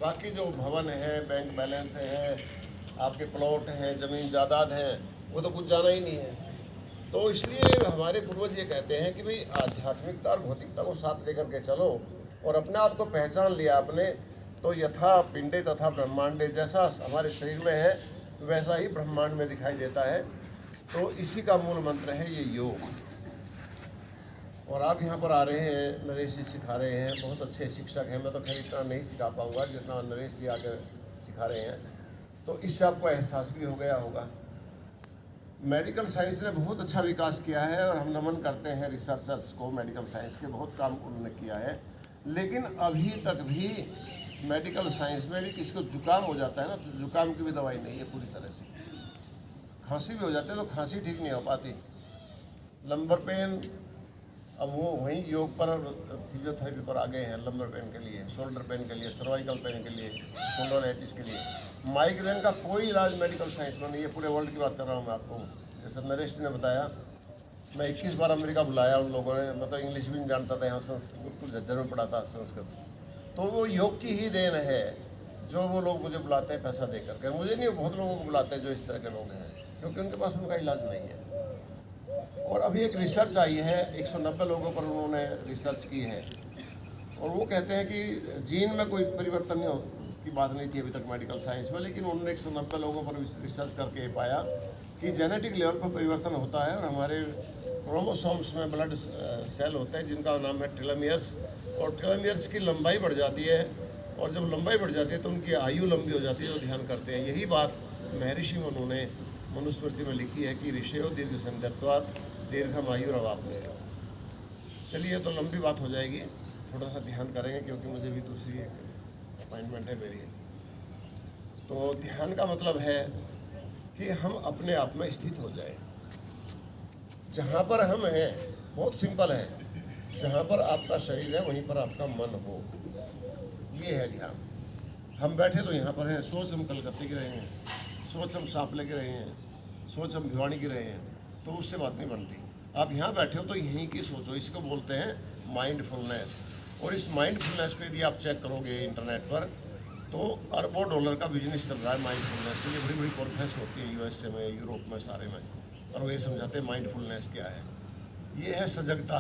बाकी जो भवन है, बैंक बैलेंस है, आपके प्लॉट हैं, ज़मीन जायदाद हैं, वो तो कुछ जाना ही नहीं है। तो इसलिए हमारे पूर्वज ये कहते हैं कि भाई आध्यात्मिकता और भौतिकता को साथ लेकर के चलो, और अपने आप को पहचान लिया आपने तो यथा पिंडे तथा ब्रह्मांडे, जैसा हमारे शरीर में है वैसा ही ब्रह्मांड में दिखाई देता है। तो इसी का मूल मंत्र है ये योग। और आप यहाँ पर आ रहे हैं, नरेश जी सिखा रहे हैं, बहुत अच्छे शिक्षक हैं। मैं तो खैर इतना नहीं सिखा पाऊँगा जितना नरेश जी आकर सिखा रहे हैं। तो इससे आपको एहसास भी हो गया होगा। मेडिकल साइंस ने बहुत अच्छा विकास किया है और हम नमन करते हैं रिसर्चर्स को। मेडिकल साइंस के बहुत काम उन्होंने किया है, लेकिन अभी तक भी मेडिकल साइंस में भी किसी को जुकाम हो जाता है ना, तो जुकाम की भी दवाई नहीं है पूरी तरह से। खांसी भी हो जाती है तो खांसी ठीक नहीं हो पाती। लंबर पेन, अब वो वहीं योग पर फिजियोथेरेपी पर आ गए हैं। लंबर पेन के लिए, शोल्डर पेन के लिए, सर्वाइकल पेन के लिए, स्पॉन्डिलाइटिस के लिए। माइग्रेन का कोई इलाज मेडिकल साइंस में नहीं है, पूरे वर्ल्ड की बात कर रहा हूँ मैं आपको। जैसे नरेश जी ने बताया, मैं 21 बार अमेरिका बुलाया उन लोगों ने। मैं तो इंग्लिश भी नहीं जानता था, यहाँ बिल्कुल झज्जर में पढ़ा था संस्कृत। तो वो योग की ही देन है जो वो लोग मुझे बुलाते हैं पैसा दे करके। मुझे नहीं, बहुत लोगों को बुलाते हैं जो इस तरह के लोग हैं, क्योंकि उनके पास उनका इलाज नहीं है। और अभी एक रिसर्च आई है, 190 लोगों पर उन्होंने रिसर्च की है, और वो कहते हैं कि जीन में कोई परिवर्तन नहीं हो की बात नहीं थी अभी तक मेडिकल साइंस में, लेकिन उन्होंने 190 लोगों पर रिसर्च करके पाया कि जेनेटिक लेवल पर परिवर्तन होता है। और हमारे क्रोमोसोम्स में ब्लड सेल होते हैं जिनका नाम है टेलोमियर्स, और टेलोमियर्स की लंबाई बढ़ जाती है, और जब लंबाई बढ़ जाती है तो उनकी आयु लंबी हो जाती है, जो ध्यान करते हैं। यही बात महर्षि मनु ने मनुस्मृति में लिखी है कि ऋषयो दीर्घ संध्यत्वात् दीर्घमायुरवाप्नुः। चलिए, तो लंबी बात हो जाएगी, थोड़ा सा ध्यान करेंगे क्योंकि मुझे भी दूसरी एक अपॉइंटमेंट है मेरी। तो ध्यान का मतलब है कि हम अपने आप में स्थित हो जाएं। जहाँ पर हम हैं, बहुत सिंपल है, जहाँ पर आपका शरीर है वहीं पर आपका मन हो, ये है ध्यान। हम बैठे तो यहाँ पर हैं, सोच हम कलकत्ते की रहे हैं, सोच हम सांपले के रहे हैं, सोच हम भिवानी की रहे हैं, तो उससे बात नहीं बनती। आप यहाँ बैठे हो तो यहीं की सोचो, इसको बोलते हैं माइंडफुलनेस। और इस माइंडफुलनेस को यदि आप चेक करोगे इंटरनेट पर, तो अरबों डॉलर का बिजनेस चल रहा है माइंडफुलनेस के लिए। बड़ी बड़ी कॉन्फ्रेंस होती है यूएसए में, यूरोप में, सारे में, और वो ये समझाते हैं माइंडफुलनेस क्या है। ये है सजगता।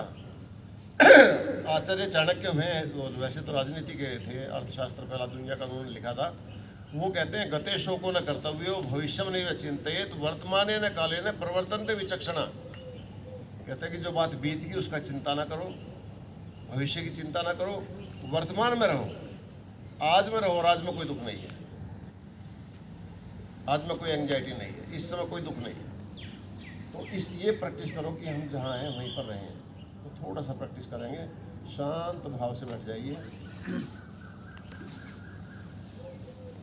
आचार्य चाणक्य में, वैसे तो राजनीति के थे, अर्थशास्त्र पहला दुनिया का उन्होंने लिखा था। वो कहते हैं गते शोको न कर्तव्यो भविष्यम नहीं चिंतित वर्तमाने न काले न प्रवर्तन्ते विचक्षणा। कहते हैं कि जो बात बीत गई उसका चिंता ना करो, भविष्य की चिंता ना करो, वर्तमान में रहो, आज में रहो। और आज में कोई दुख नहीं है, आज में कोई एंग्जाइटी नहीं है, इस समय कोई दुख नहीं है। तो ये प्रैक्टिस करो कि हम जहाँ हैं वहीं पर रहें। तो थोड़ा सा प्रैक्टिस करेंगे, शांत भाव से बैठ जाइए,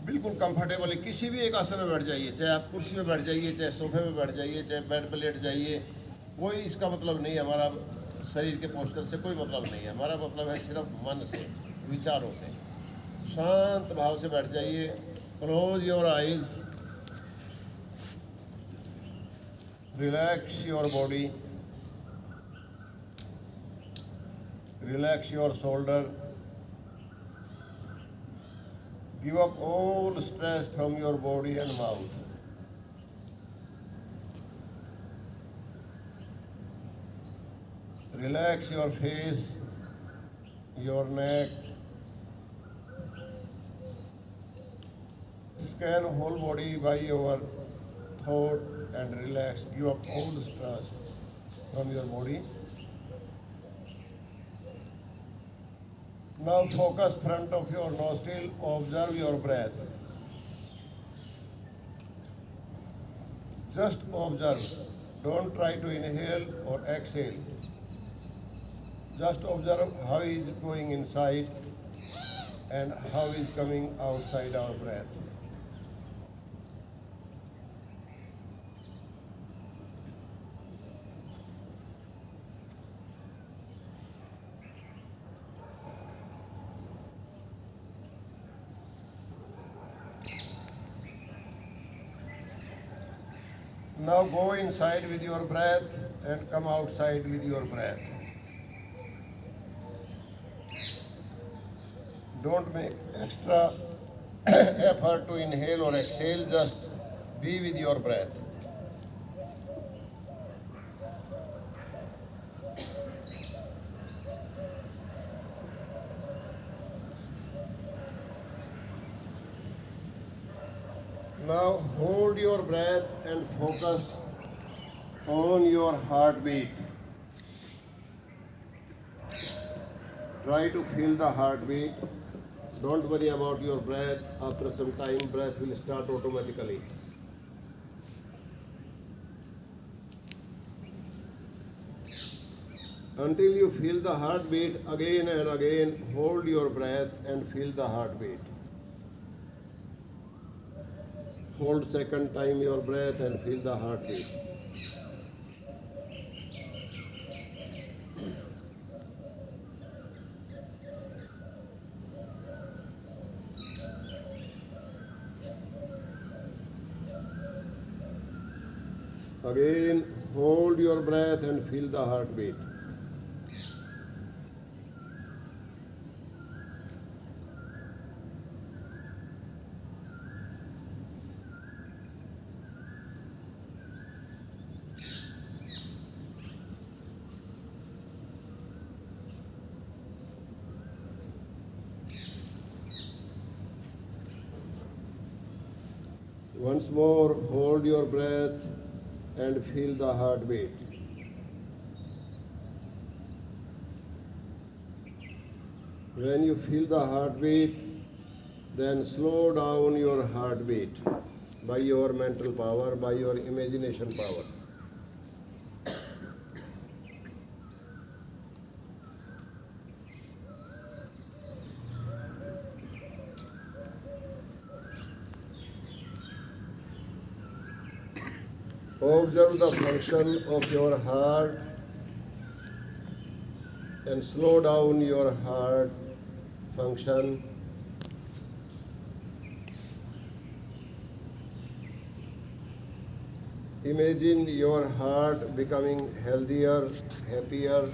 बिल्कुल कंफर्टेबली किसी भी एक आसन में बैठ जाइए। चाहे आप कुर्सी में बैठ जाइए, चाहे सोफे में बैठ जाइए, चाहे बेड पर लेट जाइए, कोई इसका मतलब नहीं है। हमारा शरीर के पोस्टर से कोई मतलब नहीं है, हमारा मतलब है सिर्फ मन से, विचारों से। शांत भाव से बैठ जाइए। Close your eyes, relax your body, relax your shoulder, give up all stress from your body and mouth. Relax your face, your neck. Scan whole body by your thought and relax. Give up all stress from your body. Now focus front of your nostril, observe your breath. Just observe, don't try to inhale or exhale. Just observe how is going inside and how is coming outside our breath. Now go inside with your breath and come outside with your breath. Don't make extra effort to inhale or exhale, just be with your breath. Now hold your breath and focus on your heartbeat. Try to feel the heartbeat. Don't worry about your breath. After some time, breath will start automatically. Until you feel the heartbeat again and again, hold your breath and feel the heartbeat. Hold second time your breath and feel the heartbeat. Again, hold your breath and feel the heartbeat. Once more, hold your breath and feel the heartbeat. When you feel the heartbeat, then slow down your heartbeat by your mental power, by your imagination power. Observe the function of your heart and slow down your heart function. Imagine your heart becoming healthier, happier.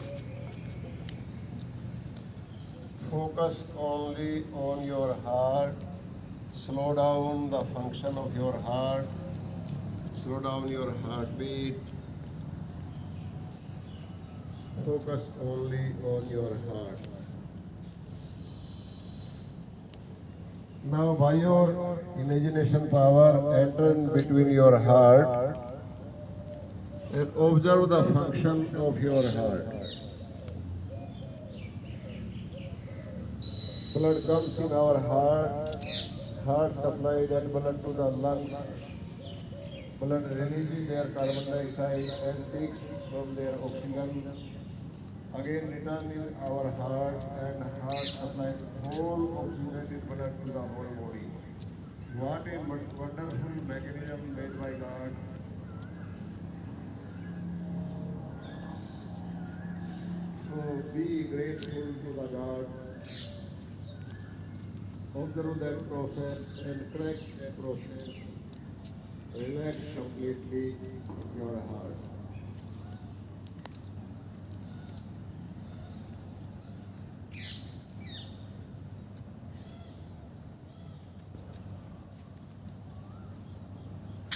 Focus only on your heart. Slow down the function of your heart. Slow down your heartbeat. Focus only on your heart. Now, by your imagination power, enter in between your heart and observe the function of your heart. Blood comes in our heart. Heart supply that blood to the lungs. Blood releases their carbon dioxide and takes from their oxygen. Again return in our heart, and heart supplies whole oxygenated blood to the whole body. What a wonderful mechanism made by God. So be grateful to the God. Observe that process and track that process. Relax completely your heart.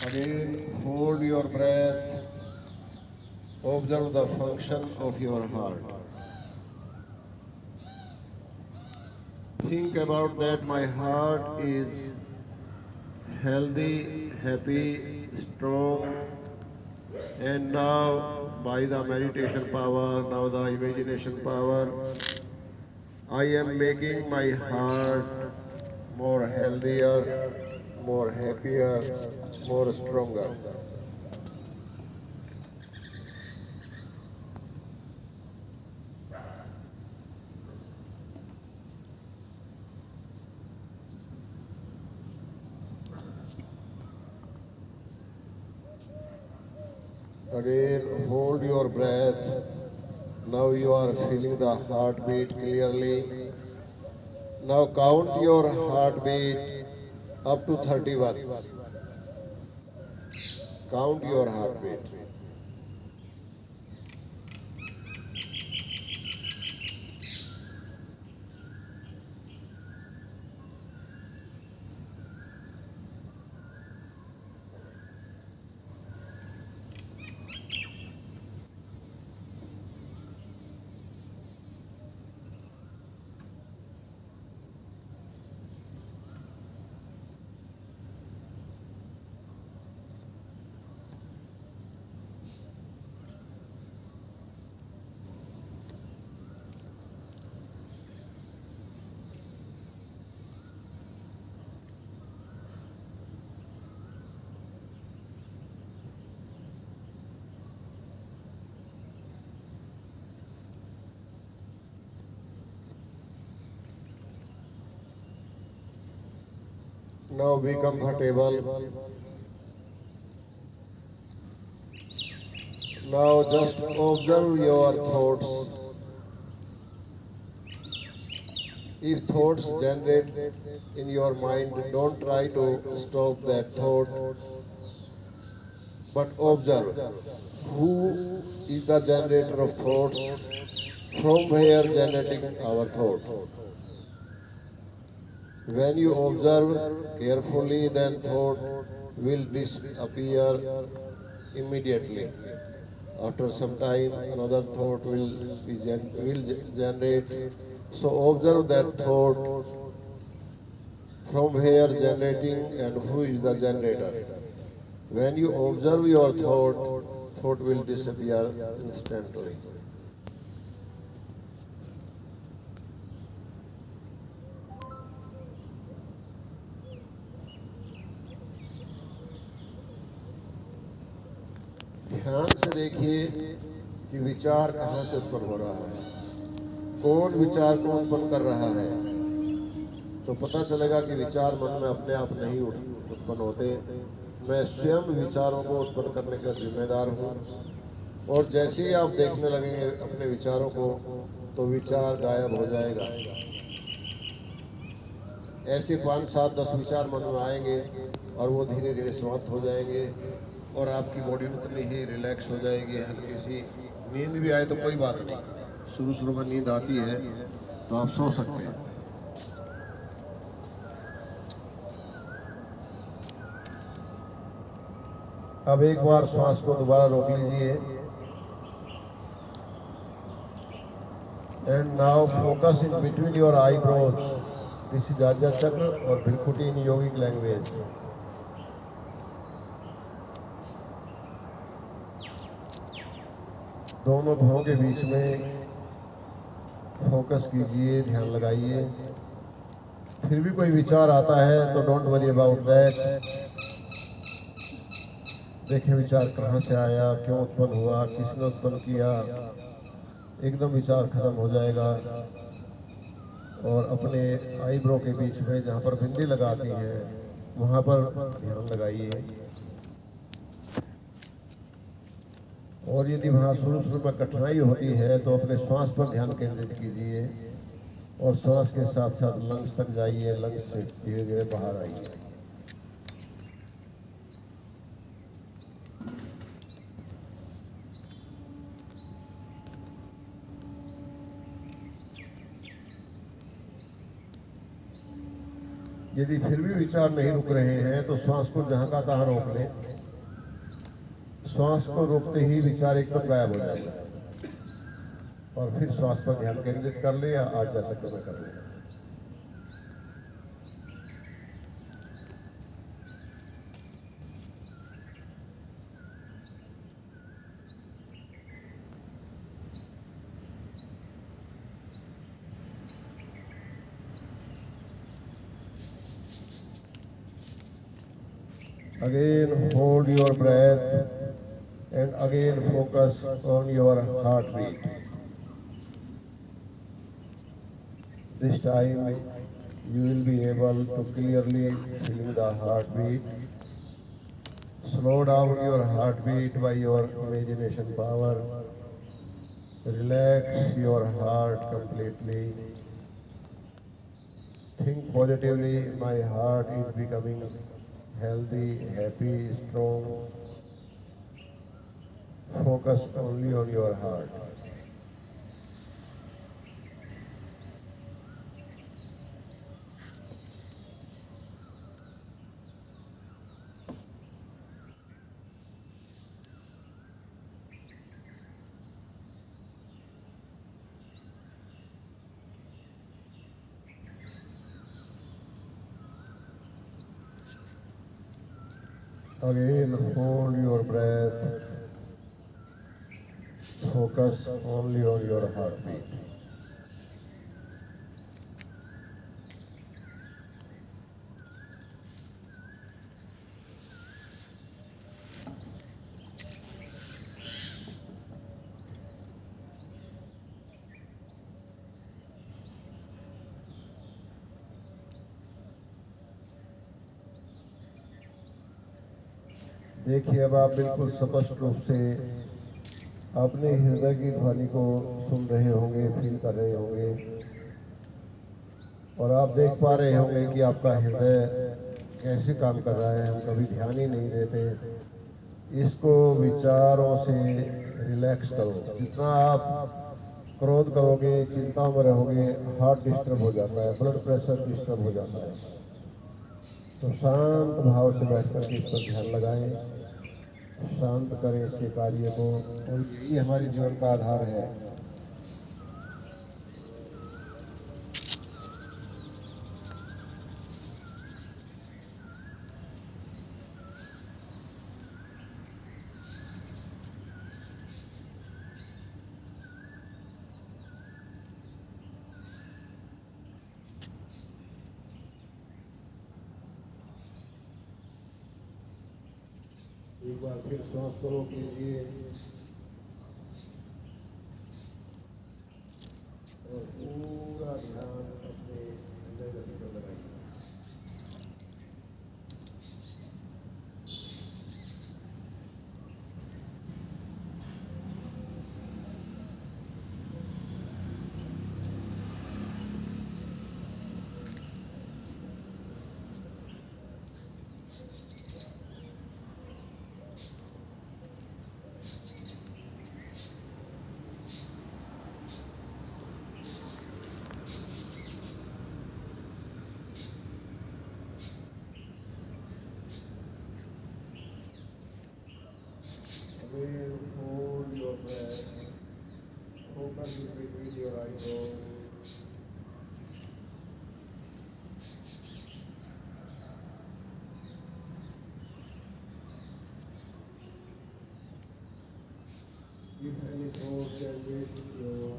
Again, hold your breath. Observe the function of your heart. Think about that my heart is healthy, happy, strong, and now by the meditation power, now the imagination power, I am making my heart more healthier, more happier, more stronger. Again, hold your breath. Now you are feeling the heartbeat clearly. Now count your heartbeat up to 31. Count your heartbeat. Now be comfortable. Now just observe your thoughts. If thoughts generate in your mind, don't try to stop that thought, but observe who is the generator of thoughts, from where generating our thought. When you observe carefully, then thought will disappear immediately. After some time, another thought will generate. So observe that thought, from where generating and who is the generator. When you observe your thought will disappear instantly. ध्यान से देखिए कि विचार कहाँ से उत्पन्न हो रहा है, कौन विचार को उत्पन्न कर रहा है। तो पता चलेगा कि विचार मन में अपने आप नहीं उत्पन्न होते, मैं स्वयं विचारों को उत्पन्न करने का जिम्मेदार हूँ। और जैसे ही आप देखने लगेंगे अपने विचारों को, तो विचार गायब हो जाएगा। ऐसे 5, 7, 10 विचार मन में आएंगे और वो धीरे धीरे समाप्त हो जाएंगे और आपकी बॉडी उतनी ही रिलैक्स हो जाएगी। हल्की सी नींद भी आए तो कोई बात नहीं, शुरू शुरू में नींद आती है तो आप सो सकते हैं। अब एक बार श्वास को दोबारा रोक लीजिए। And now focus in between your eyebrows. This is आज्ञा चक्र और भ्रिकुटी इन योगिक लैंग्वेज। दोनों भुवों के बीच में फोकस कीजिए, ध्यान लगाइए। फिर भी कोई विचार आता है तो डोंट वरी अबाउट दैट। देखें विचार कहाँ से आया, क्यों उत्पन्न हुआ, किसने उत्पन्न किया। एकदम विचार खत्म हो जाएगा। और अपने आईब्रो के बीच में जहाँ पर बिंदी लगाती है वहाँ पर ध्यान लगाइए। और यदि वहाँ शुरू में कठिनाई होती है तो अपने श्वास पर ध्यान केंद्रित कीजिए और श्वास के साथ साथ लंग्स तक जाइए, लंग्स से धीरे धीरे बाहर आइए। यदि फिर भी विचार नहीं रुक रहे हैं तो श्वास को जहाँ का तहाँ रोक लें। श्वास को रोकते ही विचार एकदम गायब हो जाएगा और फिर श्वास पर ध्यान केंद्रित कर ले या आज जैसा कर ले। Again hold your breath and again focus on your heartbeat. This time you will be able to clearly feel the heartbeat. Slow down your heartbeat by your imagination power. Relax your heart completely. Think positively, my heart is becoming healthy, happy, strong. Focus only on your heart. Again, hold your breath. Focus only on your heartbeat. देखिए अब आप बिल्कुल स्पष्ट रूप से अपने हृदय की ध्वनि को सुन रहे होंगे, फील कर रहे होंगे, और आप देख पा रहे होंगे कि आपका हृदय कैसे काम कर रहा है। हम कभी ध्यान ही नहीं देते। इसको विचारों से रिलैक्स करो। जितना आप क्रोध करोगे, चिंता में रहोगे, हार्ट डिस्टर्ब हो जाता है, ब्लड प्रेशर डिस्टर्ब हो जाता है। तो शांत भाव से बैठ कर के इस पर ध्यान लगाएं, शांत करें इसके कार्य को, और यही हमारे जीवन का आधार है। एक बार फिर सांस करो कीजिए और पूरा ध्यान अपने हृदय गति पर लगाइए। Hold your breath. Focus between your eyebrows. If any thought can reach your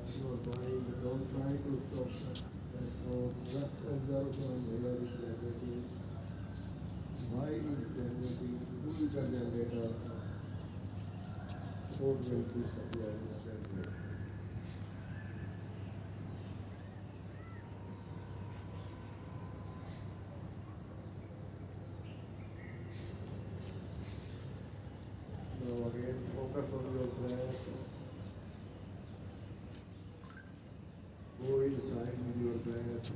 mind, don't try to stop that thought. Just observe and where is generating, why is generating, who is the generator. Thought will disappear instantly. Now again, focus on your breath. Go inside with your breath.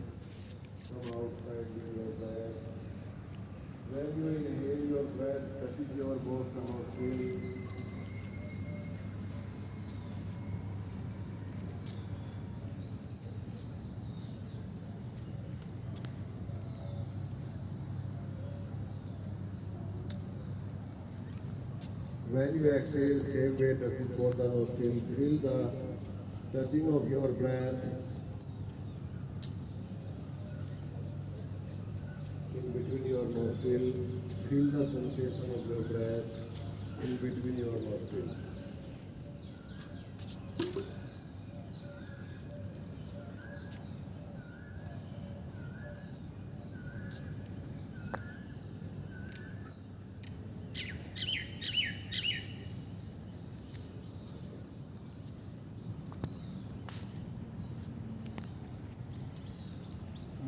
Come outside with your breath. When you inhale, your breath touches your both nostrils. When you exhale, same way touches both the nostrils. Feel the touching of your breath in between your nostrils. Feel the sensation of your breath in between your nostrils.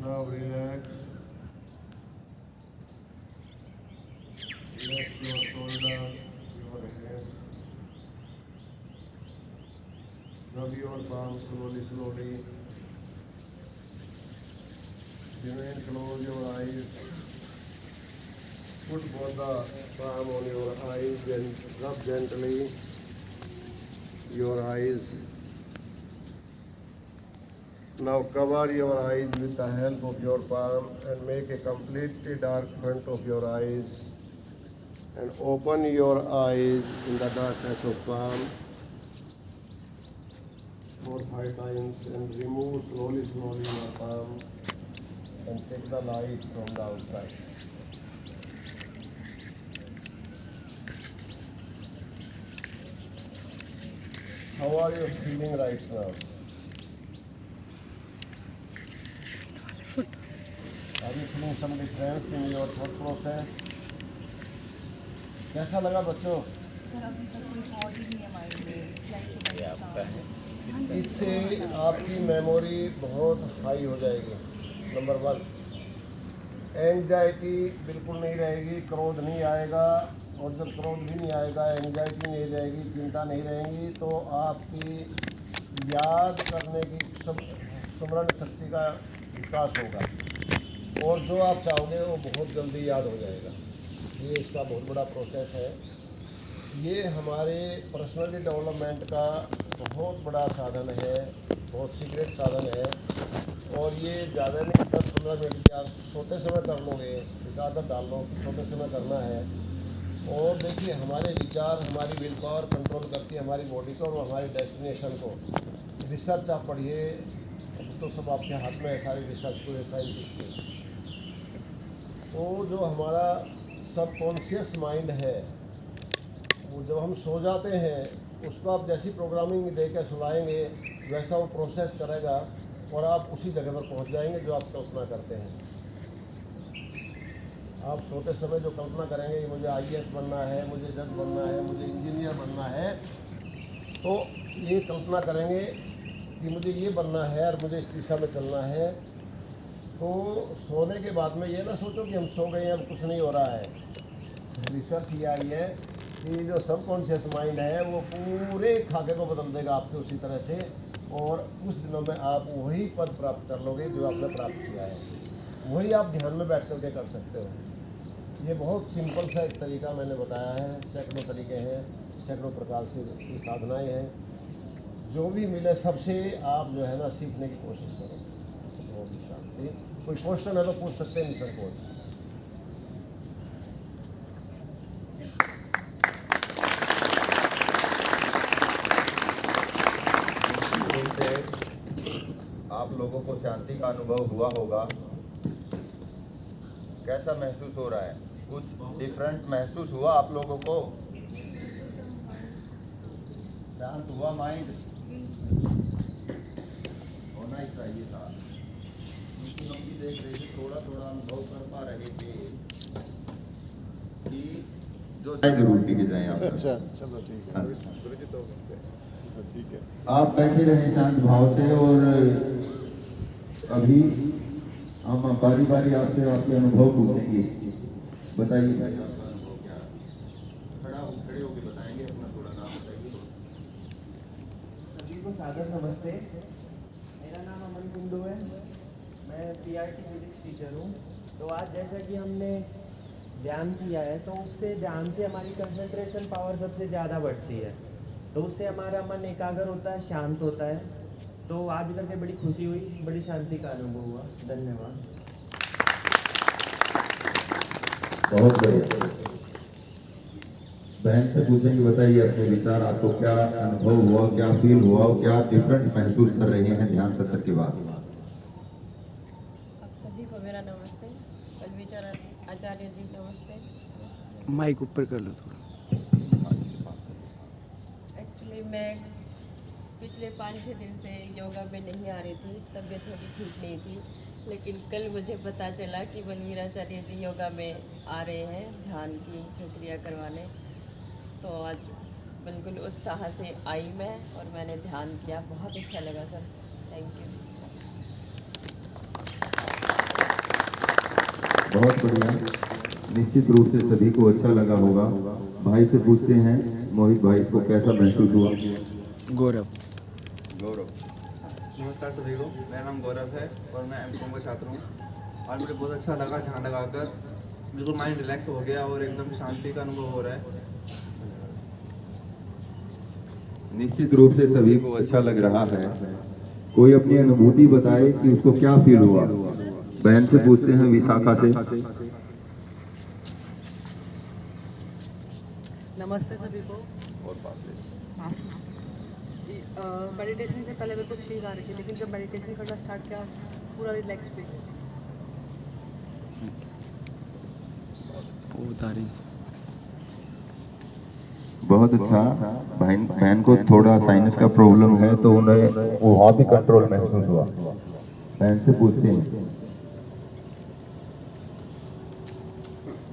Now relax. Relax your shoulder, your hands. Rub your palms slowly. Remain, close your eyes. Put both the palm on your eyes and rub gently your eyes. Now cover your eyes with the help of your palm and make a completely dark front of your eyes, and open your eyes in the darkness of palm 4 or 5 times, and remove slowly your palm and take the light from the outside. How are you feeling right now? Are you feeling some difference in your thought process? कैसा लगा बच्चों? Sir अभी तक कोई thought ही नहीं है mind में। इससे आपकी मेमोरी बहुत हाई हो जाएगी। नंबर 1, एंजाइटी बिल्कुल नहीं रहेगी, क्रोध नहीं आएगा, और जब क्रोध भी नहीं आएगा, एंजाइटी नहीं रहेगी, चिंता नहीं रहेगी, तो आपकी याद करने की स्मरण शक्ति का विकास होगा और जो आप चाहोगे वो बहुत जल्दी याद हो जाएगा। ये इसका बहुत बड़ा प्रोसेस है। ये हमारे पर्सनली डेवलपमेंट का बहुत बड़ा साधन है, बहुत सीक्रेट साधन है। और ये ज़्यादा नहीं, 10-15 मिनट की आप सोते समय कर लोगे, एक आदत डाल लो कि सोते समय करना है। और देखिए हमारे विचार, हमारी विल पावर कंट्रोल करती है हमारी बॉडी को और हमारी डेस्टिनेशन को। रिसर्च आप पढ़िए तो सब आपके हाथ में है, सारी रिसर्च पूरे साइंटिस्ट की। तो जो हमारा सबकॉन्शियस माइंड है, वो जब हम सो जाते हैं उसको आप जैसी प्रोग्रामिंग दे के सुलाएंगे वैसा वो प्रोसेस करेगा और आप उसी जगह पर पहुंच जाएंगे जो आप कल्पना करते हैं। आप सोते समय जो कल्पना करेंगे कि मुझे IAS बनना है, मुझे जज बनना है, मुझे इंजीनियर बनना है, तो ये कल्पना करेंगे कि मुझे ये बनना है और मुझे इस दिशा में चलना है। तो सोने के बाद में ये ना सोचो कि हम सो गए हैं, अब कुछ नहीं हो रहा है। रिसर्च ये आई है कि जो सबकॉन्शियस माइंड है वो पूरे खाके को बदल देगा आपके उसी तरह से, और कुछ दिनों में आप वही पद प्राप्त कर लोगे जो आपने प्राप्त किया है। वही आप ध्यान में बैठ करके कर सकते हो। ये बहुत सिंपल सा एक तरीका मैंने बताया है, सैकड़ों तरीके हैं, सैकड़ों प्रकार से की साधनाएँ हैं। जो भी मिले सबसे आप जो है ना सीखने की कोशिश करो। बहुत शांति। कोई क्वेश्चन है तो पूछ सकते हैं निसंकोच। आप लोगों को शांति का अनुभव हुआ होगा। कैसा महसूस हो रहा है? कुछ डिफरेंट महसूस हुआ आप लोगों को? शांत हुआ माइंड? होना ही चाहिए था, क्योंकि हम भी देख रहे थे, थोड़ा थोड़ा अनुभव कर पा रहे थे कि जो जरूर पी के जाए आप। अच्छा चलो ठीक है। ठीक है, आप बैठे रहे शांत भाव से। और अभी हम बारी बारी आपसे आपके अनुभव पूछेंगे। बताइए भाई, आपका अनुभव क्या है? खड़े होके बताएंगे। अपना थोड़ा नाम बताइए। सभी को सादर नमस्ते। मेरा नाम अमन कुंडू है, मैं PRT फिजिक्स टीचर हूँ। तो आज जैसा कि हमने ध्यान किया है, तो उससे ध्यान से हमारी कंसंट्रेशन पावर सबसे ज़्यादा बढ़ती है, तो उससे हमारा मन एकाग्र होता है, शांत होता है। तो आज करके बड़ी खुशी हुई, बड़ी शांति का अनुभव हुआ। धन्यवाद। बहुत बढ़िया। बहन से पूछेंगे, बताइए अपने विचार, आपको क्या अनुभव हुआ, क्या फील हुआ, क्या डिफरेंट महसूस कर रहे हैं ध्यान सत्र के बाद? आप सभी को मेरा नमस्ते। बलविचार आचार्य जी नमस्ते। माइक ऊपर कर लो थोड़ा। एक्चुअली मैं पिछले 5-6 दिन से योगा में नहीं आ रही थी, तबीयत थोड़ी ठीक नहीं थी, लेकिन कल मुझे पता चला कि बलवीराचार्य जी योगा में आ रहे हैं ध्यान की प्रक्रिया करवाने। तो आज बिल्कुल उत्साह से आई मैं और मैंने ध्यान किया, बहुत अच्छा लगा सर। Thank you. बहुत बढ़िया। निश्चित रूप से सभी को अच्छा लगा होगा। भाई से पूछते हैं, मोहित भाई को कैसा महसूस हुआ? गौरव। नमस्कार सभी को, मेरा नाम गौरव है और मैं M.Com का छात्र हूँ। और मुझे बहुत अच्छा लगा ध्यान लगाकर, बिल्कुल माइंड रिलैक्स हो गया और एकदम शांति का अनुभव हो रहा है। निश्चित रूप से सभी को अच्छा लग रहा है। कोई अपनी अनुभूति बताए कि उसको क्या फील हुआ। बहन से पूछते हैं, विशाखा से। नमस्ते सभी को। मेडिटेशन से पहले मेरे को छींक आ रही थी, लेकिन जब मेडिटेशन करना स्टार्ट किया पूरा रिलैक्स फील। वो बता रही बहुत अच्छा। बहन को थोड़ा साइनस का प्रॉब्लम है, तो उन्हें वहाँ भी कंट्रोल महसूस हुआ। बहन से पूछते हैं।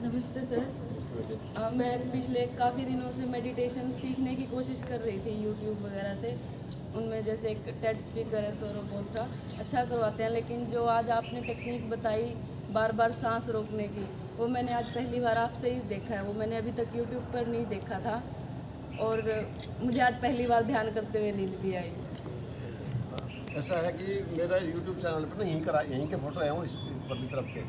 नमस्ते सर। मैं पिछले काफ़ी दिनों से मेडिटेशन सीखने की कोशिश कर रही थी यूट्यूब वगैरह से। उनमें जैसे एक टेड स्पीकर है, सौरभ बोथरा, अच्छा करवाते हैं, लेकिन जो आज आपने टेक्निक बताई बार बार सांस रोकने की, वो मैंने आज पहली बार आपसे ही देखा है। वो मैंने अभी तक यूट्यूब पर नहीं देखा था और मुझे आज पहली बार ध्यान करते हुए नींद भी आई। ऐसा है कि मेरा यूट्यूब चैनल पर ना यहीं के फोटो है वो इस परली तरफ के,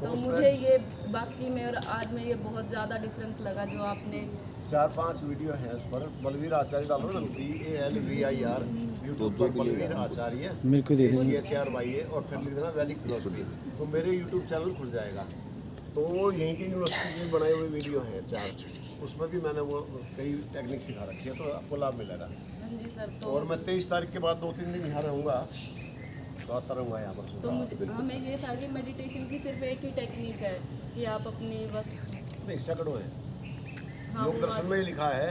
तो उस मुझे ये बाकी में और आज में ये बहुत ज़्यादा डिफरेंस लगा जो आपने 4-5 वीडियो हैं उस पर। बलवीर आचार्य डालो ना, BALVIR यूट्यूब पर बलवीर आचार्य मेरे को दे देना। CHRYA और फिर लिख देना वैदिक फिलोसफी, तो मेरे यूट्यूब चैनल खुल जाएगा। तो यहीं की यूनिवर्सिटी में बनाए हुए वीडियो हैं 4, उसमें भी मैंने वो कई टेक्निक सिखा रखी है, तो आपको लाभ मिलेगा। जी सर, तो और मैं 23 तारीख के बाद 2-3 दिन यहाँ रहूँगा, तो आता रहूँगा यहाँ पर। तो मुझे हमें ये था कि मेडिटेशन की सिर्फ एक ही टेक्निक है कि आप अपनी बस नहीं, सैकड़ों है। हाँ, योग वो दर्शन में ही लिखा है,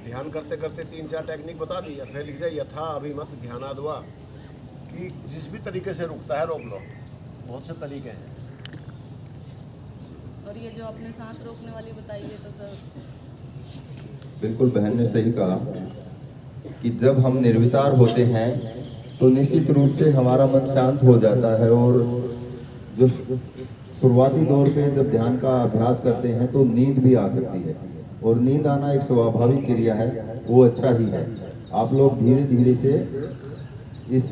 ध्यान करते करते 3-4 टेक्निक बता दी, फिर लिख जाए यथा अभिमत ध्यानाद हुआ, कि जिस भी तरीके से रुकता है रोक लो। बहुत से तरीके हैं। और ये जो आपने सांस रोकने वाली बताई है तो सर बिल्कुल बहन ने सही कहा कि जब हम निर्विचार होते हैं तो निश्चित रूप से हमारा मन शांत हो जाता है, और जो शुरुआती दौर पे जब ध्यान का अभ्यास करते हैं तो नींद भी आ सकती है, और नींद आना एक स्वाभाविक क्रिया है, वो अच्छा ही है। आप लोग धीरे धीरे से इस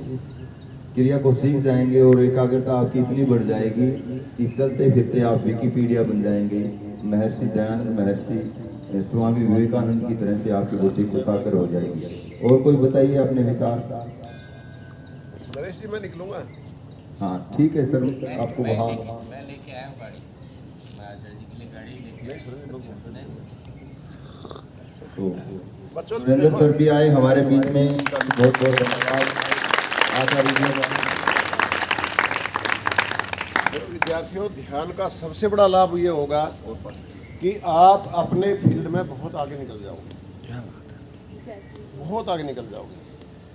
क्रिया को सीख जाएंगे और एकाग्रता आपकी इतनी बढ़ जाएगी कि चलते फिरते आप विकिपीडिया बन जाएंगे। महर्षि दयानंद, महर्षि स्वामी विवेकानंद की तरह से आपकी बुद्धि एकाग्र हो जाएगी। और कोई बताइए अपने विचार। नरेश जी, मैं निकलूंगा। हाँ ठीक है सर, आपको वहाँ मैं लेके आया हूँ गाड़ी, मैं आचार्य जी के लिए गाड़ी लेके तो सुरेंद्र सर भी आए हमारे बीच में, बहुत बहुत धन्यवाद आचार्य जी। विद्यार्थियों, ध्यान का सबसे बड़ा लाभ ये होगा कि आप अपने फील्ड में बहुत आगे निकल जाओगे, बहुत आगे निकल जाओगे।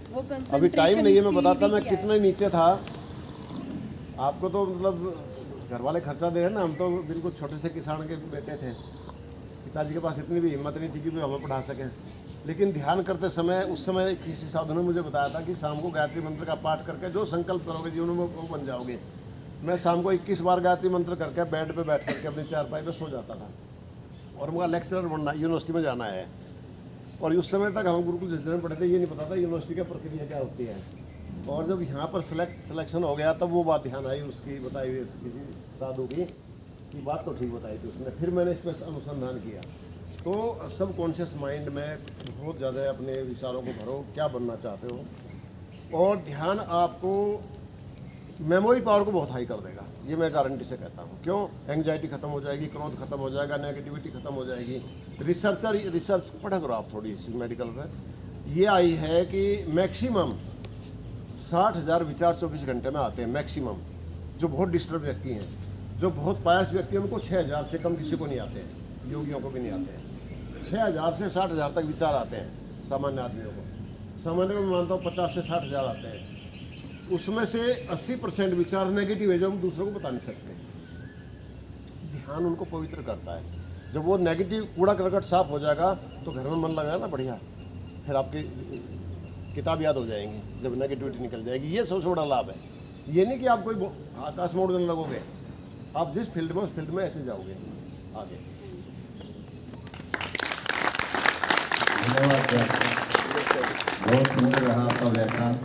वो अभी टाइम नहीं है, मैं बताता मैं कितने नीचे था आपको। तो मतलब घर वाले खर्चा दे रहे हैं ना, हम तो बिल्कुल छोटे से किसान के बेटे थे, पिताजी के पास इतनी भी हिम्मत नहीं थी कि वे हमें पढ़ा सकें। लेकिन ध्यान करते समय उस समय किसी साधु ने मुझे बताया था कि शाम को गायत्री मंत्र का पाठ करके जो संकल्प करोगे जीवन में वो बन जाओगे। मैं शाम को 21 बार गायत्री मंत्र करके बेड पे बैठ करके अपनी चारपाई पे सो जाता था, और मुझे लेक्चरर बनना, यूनिवर्सिटी में जाना है। और उस समय तक हम गुरुकुल झज्जर में पढ़े थे, ये नहीं पता था यूनिवर्सिटी की प्रक्रिया क्या होती है। और जब यहाँ पर सिलेक्शन हो गया तब वो बात ध्यान आई, उसकी बताई हुई किसी साधु की बात तो ठीक बताई थी उसने। फिर मैंने इस पर अनुसंधान किया। तो सब कॉन्शियस माइंड में बहुत ज़्यादा अपने विचारों को भरो, क्या बनना चाहते हो। और ध्यान आपको मेमोरी पावर को बहुत हाई कर देगा, ये मैं गारंटी से कहता हूँ। क्यों? एंग्जाइटी खत्म हो जाएगी, क्रोध खत्म हो जाएगा, नेगेटिविटी खत्म हो जाएगी। रिसर्च पढ़ा करो आप थोड़ी सी मेडिकल में, ये आई है कि मैक्सिमम 60,000 विचार 24 घंटे में आते हैं मैक्सिमम। जो बहुत डिस्टर्ब व्यक्ति हैं, जो बहुत पायस व्यक्ति हैं, उनको 6,000 से कम किसी को नहीं आते हैं, योगियों को भी नहीं आते हैं। 6,000 से 60,000 तक विचार आते हैं सामान्य आदमियों को। सामान्य को मैं मानता हूँ 50 से 60,000 आते हैं। उसमें से 80% विचार नेगेटिव है जो हम दूसरों को बता नहीं सकते। ध्यान उनको पवित्र करता है। जब वो नेगेटिव कूड़ा करकट साफ हो जाएगा तो घर में मन लगेगा ना बढ़िया, फिर आपकी किताब याद हो जाएंगी जब नेगेटिविटी निकल जाएगी। ये सबसे बड़ा लाभ है। ये नहीं कि आप कोई आकाश मोड़ देने लगोगे, आप जिस फील्ड में उस फील्ड में ऐसे जाओगे आगे। धन्यवाद, बहुत सुंदर रहा आपका व्याख्यान।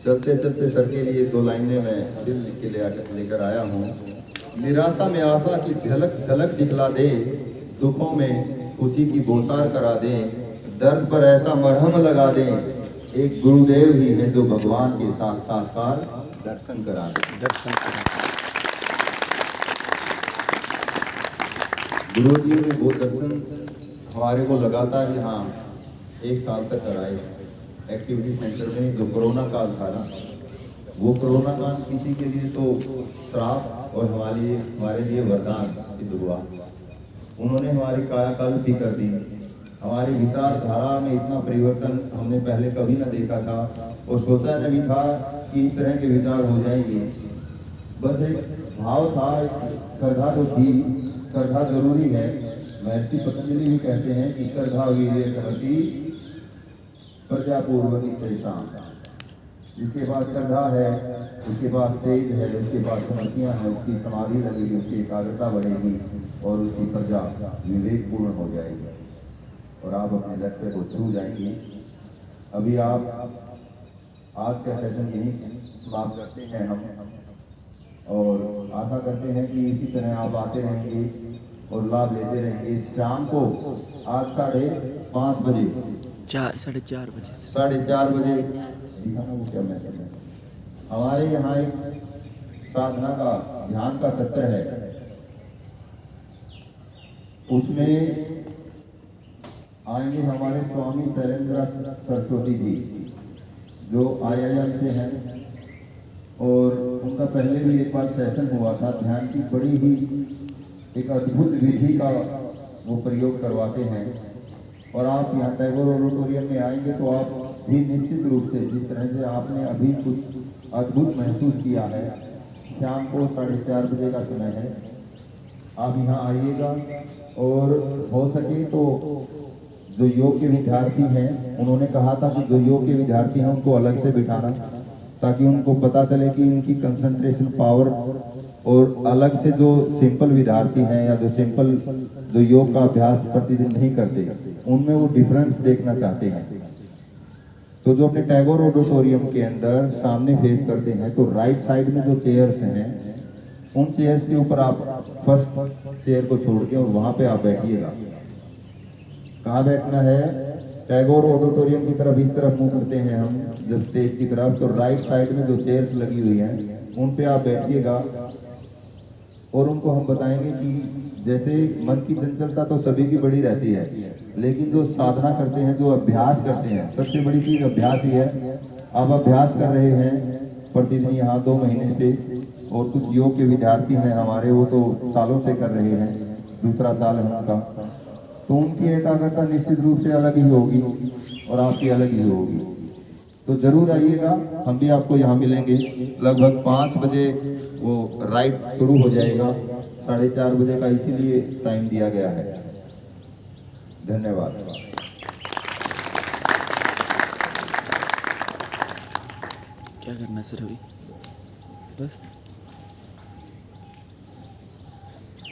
चलते चलते सर के लिए 2 लाइनें मैं दिल लिख के लेकर आया हूँ। निराशा में आशा की झलक दिखला दे, दुखों में खुशी की बौछार करा दे, दर्द पर ऐसा मरहम लगा दे, एक गुरुदेव ही है जो भगवान के साक्षात्कार दर्शन करा दे। गुरु जी ने वो दर्शन हमारे को लगातार यहाँ 1 साल तक कराए एक्टिविटी सेंटर में। जो कोरोना काल था ना, वो कोरोना काल किसी के लिए तो श्राप और हमारे लिए वरदान सिद्ध हुआ। उन्होंने हमारी कायाकल्प भी कर दी। हमारी विचारधारा में इतना परिवर्तन हमने पहले कभी न देखा था, और सोचा न भी था कि इस तरह के विचार हो जाएंगे। बस एक भाव था, श्रद्धा जो थी, श्रद्धा जरूरी है। महर्षि पतंजलि भी कहते हैं कि श्रद्धा वीर्य समति प्रजापूर्वक परेशान। जिसके पास श्रद्धा है उसके पास तेज है, उसके पास समस्याएं हैं, उसकी समाधि लगेगी, उसकी एकाग्रता बढ़ेगी और उसकी प्रजा विवेकपूर्ण हो जाएगी और आप अपने लक्ष्य को छू जाएंगे। अभी आप आज का सेशन यही समाप्त करते हैं हम, और आशा करते हैं कि इसी तरह आप आते रहेंगे और लाभ लेते रहेंगे। शाम को आज 5:30 बजे 4:30 बजे से 4:30 बजे दिखाना वो क्या मैसेज है, हमारे यहाँ एक साधना का ध्यान का सत्र है, उसमें आएंगे हमारे स्वामी शैलेंद्र सरस्वती जी जो IIM से हैं, और उनका पहले भी एक बार सेशन हुआ था। ध्यान की बड़ी ही एक अद्भुत विधि का वो प्रयोग करवाते हैं, और आप यहाँ टैगोर ऑडिटोरियम में आएंगे तो आप भी निश्चित रूप से जिस तरह से आपने अभी कुछ अद्भुत महसूस किया है, शाम को 4:30 बजे का समय है, आप यहाँ आइएगा। और हो सके तो जो योग के विद्यार्थी हैं, उन्होंने कहा था कि जो योग के विद्यार्थी हैं उनको अलग से बिठाना, ताकि उनको पता चले कि इनकी कंसंट्रेशन पावर, और अलग से जो सिंपल विद्यार्थी हैं या जो योग का अभ्यास प्रतिदिन नहीं करते, उनमें वो डिफरेंस देखना चाहते हैं। तो जो अपने टैगोर ऑडिटोरियम के अंदर सामने फेस करते हैं, तो राइट साइड में जो चेयर्स हैं, उन चेयर्स के ऊपर आप फर्स्ट चेयर को छोड़ के और वहाँ पे आप बैठिएगा। कहाँ बैठना है? टैगोर ऑडिटोरियम की तरफ इस तरफ मुंह करते हैं हम जब स्टेज की तरफ, तो राइट साइड में जो चेयर्स लगी हुई हैं उन पे आप बैठिएगा, और उनको हम बताएंगे कि जैसे मन की चंचलता तो सभी की बड़ी रहती है, लेकिन जो साधना करते हैं, जो अभ्यास करते हैं, सबसे बड़ी चीज़ अभ्यास ही है। आप अभ्यास कर रहे हैं प्रतिदिन यहाँ 2 महीने से, और कुछ योग के विद्यार्थी हैं हमारे, वो तो सालों से कर रहे हैं, दूसरा साल है उनका, तो उनकी एकाग्रता निश्चित रूप से अलग ही होगी और आपकी अलग ही होगी। तो जरूर आइएगा, हम भी आपको यहाँ मिलेंगे। लगभग 5 बजे वो राइड शुरू हो जाएगा, 4:30 बजे का इसीलिए टाइम दिया गया है। धन्यवाद। क्या करना है सर अभी? बस